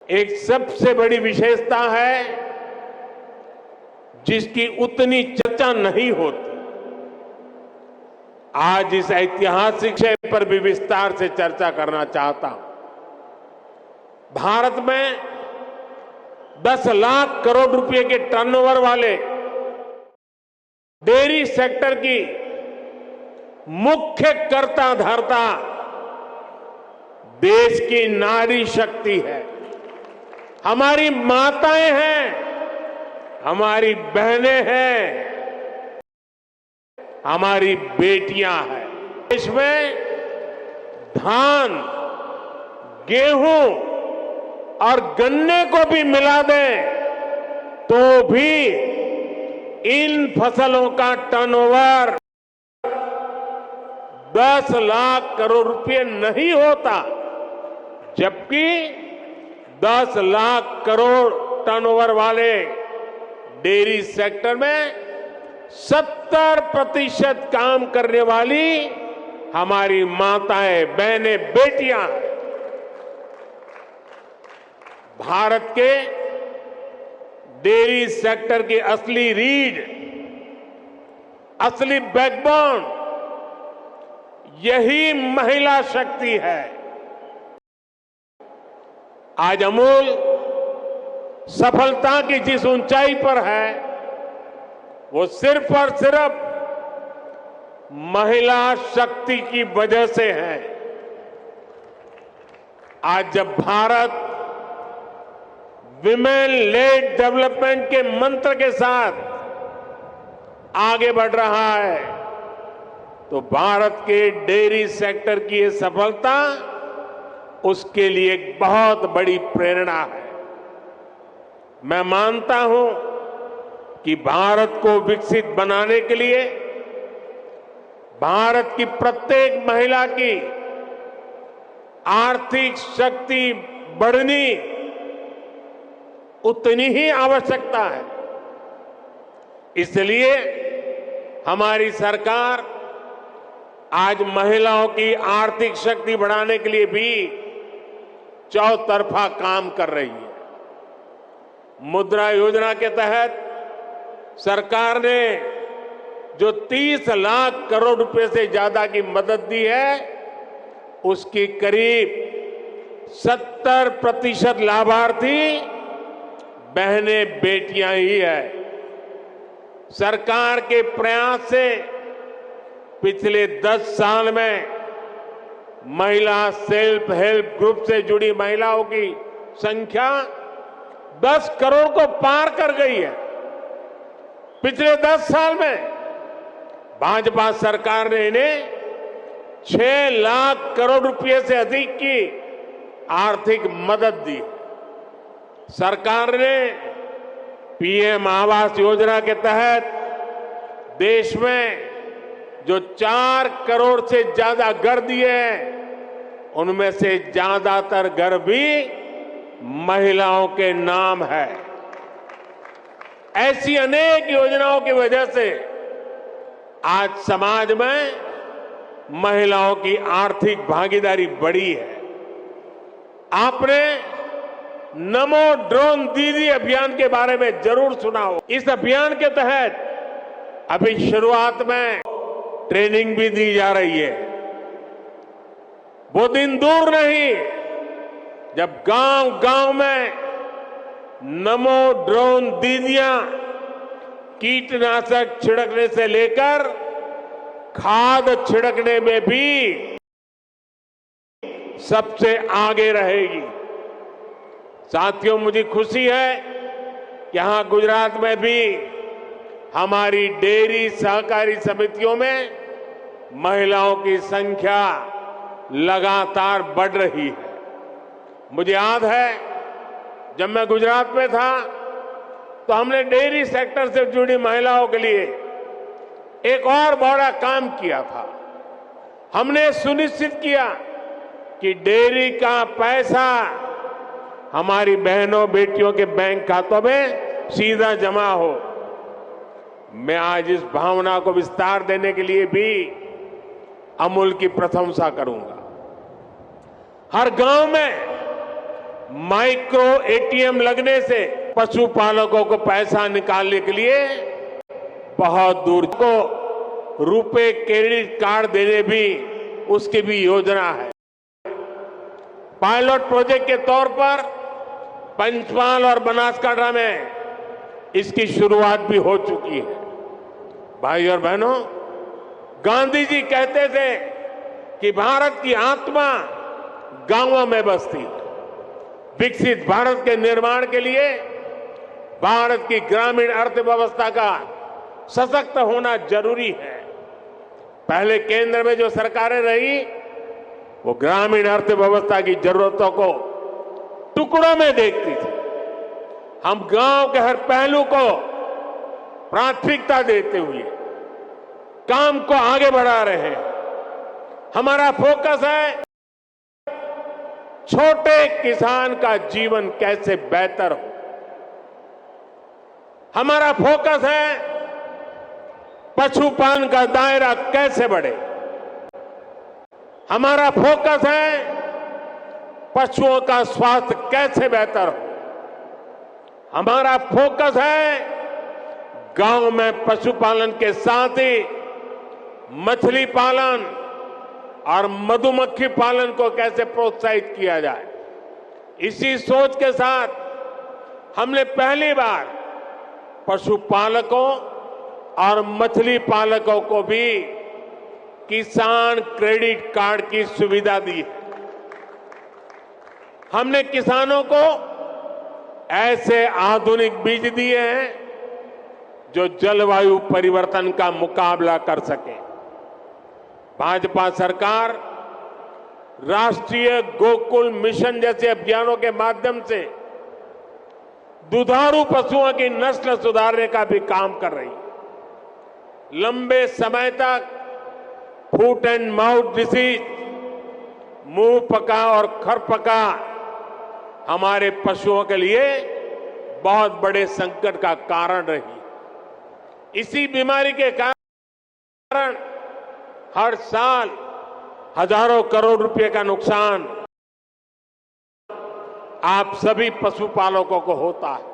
एक सबसे बड़ी विशेषता है जिसकी उतनी चर्चा नहीं होती। आज इस ऐतिहासिक विषय पर भी विस्तार से चर्चा करना चाहता हूं। भारत में 10 लाख करोड़ रुपए के टर्नओवर वाले डेयरी सेक्टर की मुख्य कर्ता धर्ता देश की नारी शक्ति है, हमारी माताएं हैं, हमारी बहनें हैं, हमारी बेटियां हैं। देश में धान, गेहूं और गन्ने को भी मिला दें तो भी इन फसलों का टर्नओवर 10 लाख करोड़ रुपए नहीं होता, जबकि 10 लाख करोड़ टर्नओवर वाले डेयरी सेक्टर में 70% काम करने वाली हमारी माताएं, बहनें, बेटियां हैं। भारत के डेयरी सेक्टर की असली रीढ़, असली बैकबोन यही महिला शक्ति है। आज अमूल सफलता की जिस ऊंचाई पर है वो सिर्फ और सिर्फ महिला शक्ति की वजह से है। आज जब भारत विमेन लेड डेवलपमेंट के मंत्र के साथ आगे बढ़ रहा है तो भारत के डेयरी सेक्टर की ये सफलता उसके लिए एक बहुत बड़ी प्रेरणा है। मैं मानता हूं कि भारत को विकसित बनाने के लिए भारत की प्रत्येक महिला की आर्थिक शक्ति बढ़नी उतनी ही आवश्यकता है। इसलिए हमारी सरकार आज महिलाओं की आर्थिक शक्ति बढ़ाने के लिए भी चौतरफा काम कर रही है। मुद्रा योजना के तहत सरकार ने जो 30 लाख करोड़ रुपए से ज्यादा की मदद दी है उसकी करीब 70% लाभार्थी बहनें, बेटियां ही है। सरकार के प्रयास से पिछले 10 साल में महिला सेल्फ हेल्प ग्रुप से जुड़ी महिलाओं की संख्या 10 करोड़ को पार कर गई है। पिछले 10 साल में भाजपा सरकार ने इन्हें 6 लाख करोड़ रुपए से अधिक की आर्थिक मदद दी। सरकार ने पीएम आवास योजना के तहत देश में जो 4 करोड़ से ज्यादा घर दिए हैं उनमें से ज्यादातर घर भी महिलाओं के नाम है। ऐसी अनेक योजनाओं की वजह से आज समाज में महिलाओं की आर्थिक भागीदारी बढ़ी है। आपने नमो ड्रोन दीदी अभियान के बारे में जरूर सुना हो। इस अभियान के तहत अभी शुरुआत में ट्रेनिंग भी दी जा रही है। वो दिन दूर नहीं जब गांव-गांव में नमो ड्रोन दीदियां कीटनाशक छिड़कने से लेकर खाद छिड़कने में भी सबसे आगे रहेगी। साथियों, मुझे खुशी है कि यहां गुजरात में भी हमारी डेयरी सहकारी समितियों में महिलाओं की संख्या लगातार बढ़ रही है। मुझे याद है जब मैं गुजरात में था तो हमने डेयरी सेक्टर से जुड़ी महिलाओं के लिए एक और बड़ा काम किया था। हमने सुनिश्चित किया कि डेयरी का पैसा हमारी बहनों, बेटियों के बैंक खातों में सीधा जमा हो। मैं आज इस भावना को विस्तार देने के लिए भी अमूल की प्रशंसा करूंगा। हर गांव में माइक्रो एटीएम लगने से पशुपालकों को पैसा निकालने के लिए बहुत दूर को रुपए क्रेडिट कार्ड देने भी उसकी भी योजना है। पायलट प्रोजेक्ट के तौर पर पंचमहाल और बनासकांठा में इसकी शुरुआत भी हो चुकी है। भाई और बहनों, गांधी जी कहते थे कि भारत की आत्मा गांवों में बसती है। विकसित भारत के निर्माण के लिए भारत की ग्रामीण अर्थव्यवस्था का सशक्त होना जरूरी है। पहले केंद्र में जो सरकारें रही वो ग्रामीण अर्थव्यवस्था की जरूरतों को टुकड़ों में देखती थी। हम गांव के हर पहलू को प्राथमिकता देते हुए काम को आगे बढ़ा रहे हैं। हमारा फोकस है छोटे किसान का जीवन कैसे बेहतर हो। हमारा फोकस है पशुपालन का दायरा कैसे बढ़े। हमारा फोकस है पशुओं का स्वास्थ्य कैसे बेहतर हो। हमारा फोकस है गांव में पशुपालन के साथ ही मछली पालन और मधुमक्खी पालन को कैसे प्रोत्साहित किया जाए। इसी सोच के साथ हमने पहली बार पशुपालकों और मछली पालकों को भी किसान क्रेडिट कार्ड की सुविधा दी है। हमने किसानों को ऐसे आधुनिक बीज दिए हैं जो जलवायु परिवर्तन का मुकाबला कर सके। भाजपा सरकार राष्ट्रीय गोकुल मिशन जैसे अभियानों के माध्यम से दुधारू पशुओं की नस्ल सुधारने का भी काम कर रही है। लंबे समय तक फुट एंड माउथ डिसीज, मुंह पका और खरपका हमारे पशुओं के लिए बहुत बड़े संकट का कारण रही। इसी बीमारी के कारण हर साल हजारों करोड़ रुपए का नुकसान आप सभी पशुपालकों को होता है।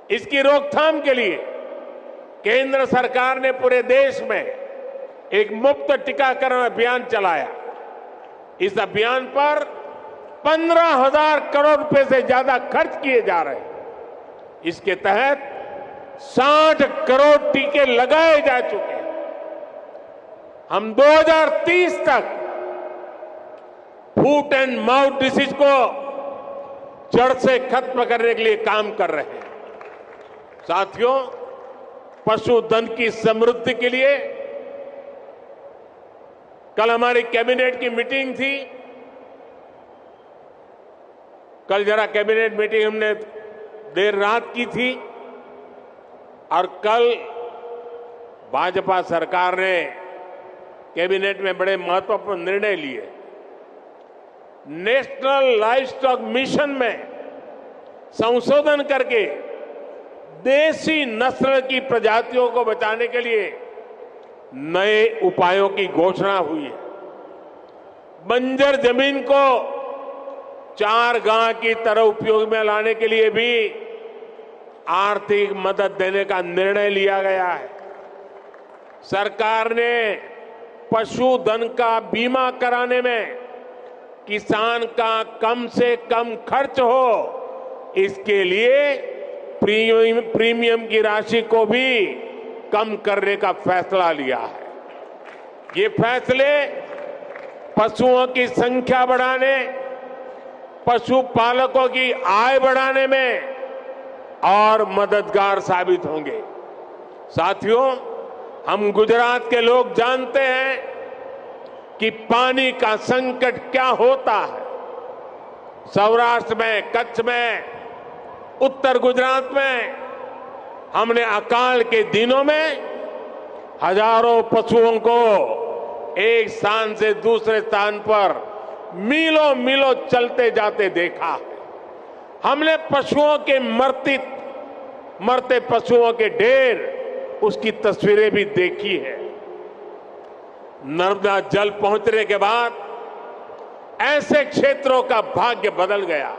इसकी रोकथाम के लिए केंद्र सरकार ने पूरे देश में एक मुफ्त टीकाकरण अभियान चलाया। इस अभियान पर 15,000 करोड़ रुपए से ज्यादा खर्च किए जा रहे हैं। इसके तहत 60 करोड़ टीके लगाए जा चुके हैं। हम 2030 तक फुट एंड माउथ डिसीज को जड़ से खत्म करने के लिए काम कर रहे हैं। साथियों, पशुधन की समृद्धि के लिए कल हमारी कैबिनेट की मीटिंग थी। कल जरा कैबिनेट मीटिंग हमने देर रात की थी और कल भाजपा सरकार ने कैबिनेट में बड़े महत्वपूर्ण निर्णय लिए। नेशनल लाइवस्टॉक मिशन में संशोधन करके देसी नस्ल की प्रजातियों को बचाने के लिए नए उपायों की घोषणा हुई है। बंजर जमीन को चारगांव की तरह उपयोग में लाने के लिए भी आर्थिक मदद देने का निर्णय लिया गया है। सरकार ने पशुधन का बीमा कराने में किसान का कम से कम खर्च हो, इसके लिए प्रीमियम की राशि को भी कम करने का फैसला लिया है। ये फैसले पशुओं की संख्या बढ़ाने, पशुपालकों की आय बढ़ाने में और मददगार साबित होंगे। साथियों, हम गुजरात के लोग जानते हैं कि पानी का संकट क्या होता है। सौराष्ट्र में, कच्छ में, उत्तर गुजरात में हमने अकाल के दिनों में हजारों पशुओं को एक स्थान से दूसरे स्थान पर मीलों मीलों चलते जाते देखा है। हमने पशुओं के मरते पशुओं के ढेर, उसकी तस्वीरें भी देखी है। नर्मदा जल पहुंचने के बाद ऐसे क्षेत्रों का भाग्य बदल गया।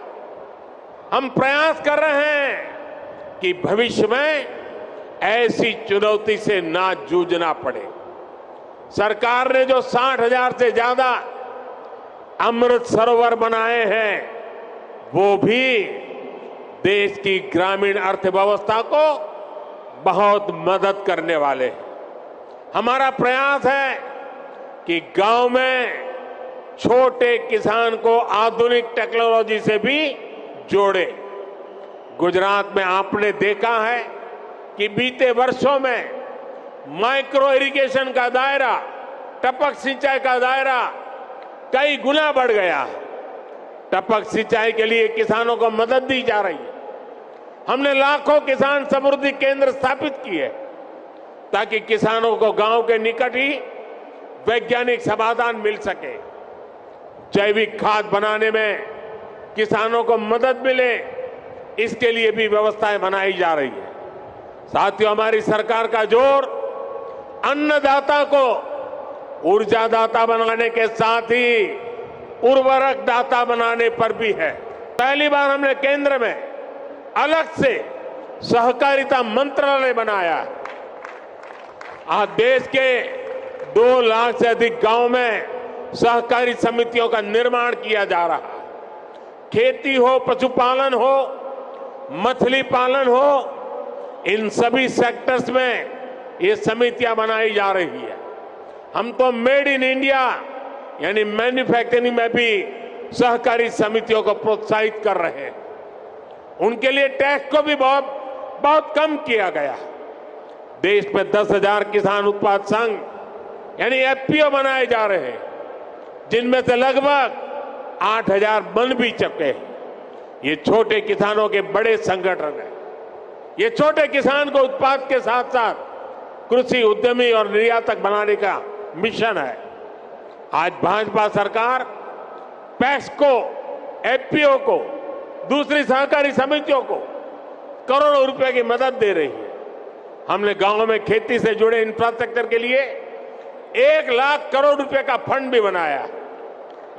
हम प्रयास कर रहे हैं कि भविष्य में ऐसी चुनौती से ना जूझना पड़े। सरकार ने जो 60,000 से ज्यादा अमृत सरोवर बनाए हैं, वो भी देश की ग्रामीण अर्थव्यवस्था को बहुत मदद करने वाले हैं। हमारा प्रयास है कि गांव में छोटे किसान को आधुनिक टेक्नोलॉजी से भी जोड़े। गुजरात में आपने देखा है कि बीते वर्षों में माइक्रो इरिगेशन का दायरा, टपक सिंचाई का दायरा कई गुना बढ़ गया है। टपक सिंचाई के लिए किसानों को मदद दी जा रही है। हमने लाखों किसान समृद्धि केंद्र स्थापित किए ताकि किसानों को गांव के निकट ही वैज्ञानिक समाधान मिल सके। जैविक खाद बनाने में किसानों को मदद मिले, इसके लिए भी व्यवस्थाएं बनाई जा रही है। साथियों, हमारी सरकार का जोर अन्नदाता को ऊर्जादाता बनाने के साथ ही उर्वरक दाता बनाने पर भी है। पहली बार हमने केंद्र में अलग से सहकारिता मंत्रालय बनाया है। आज देश के 2 लाख से अधिक गांव में सहकारी समितियों का निर्माण किया जा रहा है। खेती हो, पशुपालन हो, मछली पालन हो, इन सभी सेक्टर्स में ये समितियां बनाई जा रही है। हम तो मेड इन इंडिया यानी मैन्युफैक्चरिंग में भी सहकारी समितियों को प्रोत्साहित कर रहे हैं। उनके लिए टैक्स को भी बहुत कम किया गया। देश में 10,000 किसान उत्पाद संघ यानी एफपीओ बनाए जा रहे हैं, जिनमें से लगभग 8,000 बन भी चुके हैं। ये छोटे किसानों के बड़े संगठन है। ये छोटे किसान को उत्पाद के साथ साथ कृषि उद्यमी और निर्यातक बनाने का मिशन है। आज भाजपा सरकार पैक्स को, एफपीओ को, दूसरी सहकारी समितियों को करोड़ों रुपए की मदद दे रही है। हमने गांवों में खेती से जुड़े इंफ्रास्ट्रक्चर के लिए 1 लाख करोड़ रुपए का फंड भी बनाया।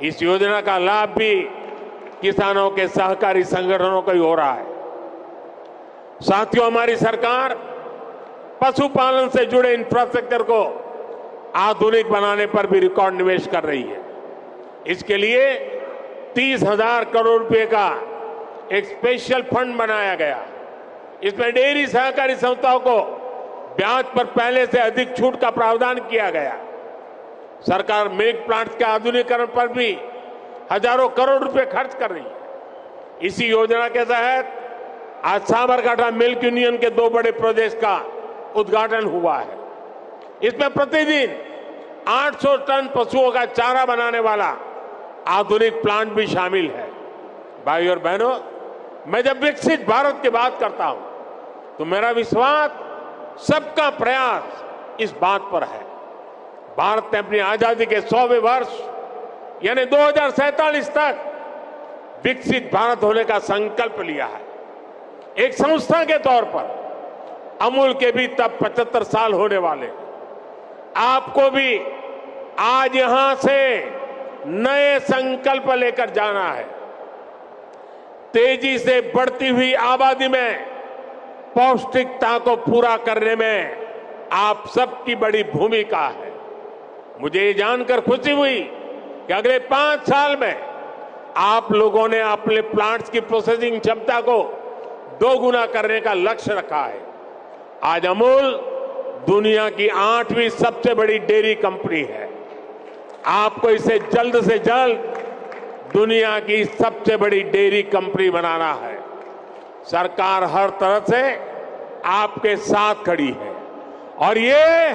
इस योजना का लाभ भी किसानों के सहकारी संगठनों को ही हो रहा है। साथियों, हमारी सरकार पशुपालन से जुड़े इंफ्रास्ट्रक्चर को आधुनिक बनाने पर भी रिकॉर्ड निवेश कर रही है। इसके लिए 30,000 करोड़ रुपए का एक स्पेशल फंड बनाया गया। इसमें डेयरी सहकारी संस्थाओं को ब्याज पर पहले से अधिक छूट का प्रावधान किया गया। सरकार मिल्क प्लांट्स के आधुनिकीकरण पर भी हजारों करोड़ रुपए खर्च कर रही है। इसी योजना के तहत आज साबरकांठा मिल्क यूनियन के 2 बड़े प्रोजेक्ट का उद्घाटन हुआ है। इसमें प्रतिदिन 800 टन पशुओं का चारा बनाने वाला आधुनिक प्लांट भी शामिल है। भाइयों और बहनों, मैं जब विकसित भारत की बात करता हूं तो मेरा विश्वास, सबका प्रयास इस बात पर है। भारत ने अपनी आजादी के 100वें वर्ष यानी 2047 तक विकसित भारत होने का संकल्प लिया है। एक संस्था के तौर पर अमूल के भी तब 75 साल होने वाले। आपको भी आज यहां से नए संकल्प लेकर जाना है। तेजी से बढ़ती हुई आबादी में पौष्टिकता को पूरा करने में आप सबकी बड़ी भूमिका है। मुझे ये जानकर खुशी हुई कि अगले 5 साल में आप लोगों ने अपने प्लांट्स की प्रोसेसिंग क्षमता को 2 गुना करने का लक्ष्य रखा है। आज अमूल दुनिया की 8वीं सबसे बड़ी डेयरी कंपनी है। आपको इसे जल्द से जल्द दुनिया की सबसे बड़ी डेयरी कंपनी बनाना है। सरकार हर तरह से आपके साथ खड़ी है और ये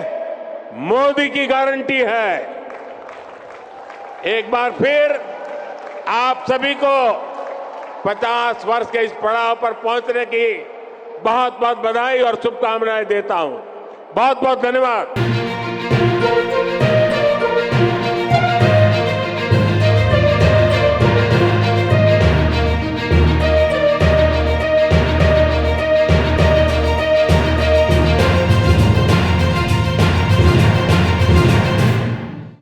मोदी की गारंटी है। एक बार फिर आप सभी को 50 वर्ष के इस पड़ाव पर पहुंचने की बहुत बहुत बधाई और शुभकामनाएं देता हूं। बहुत बहुत धन्यवाद।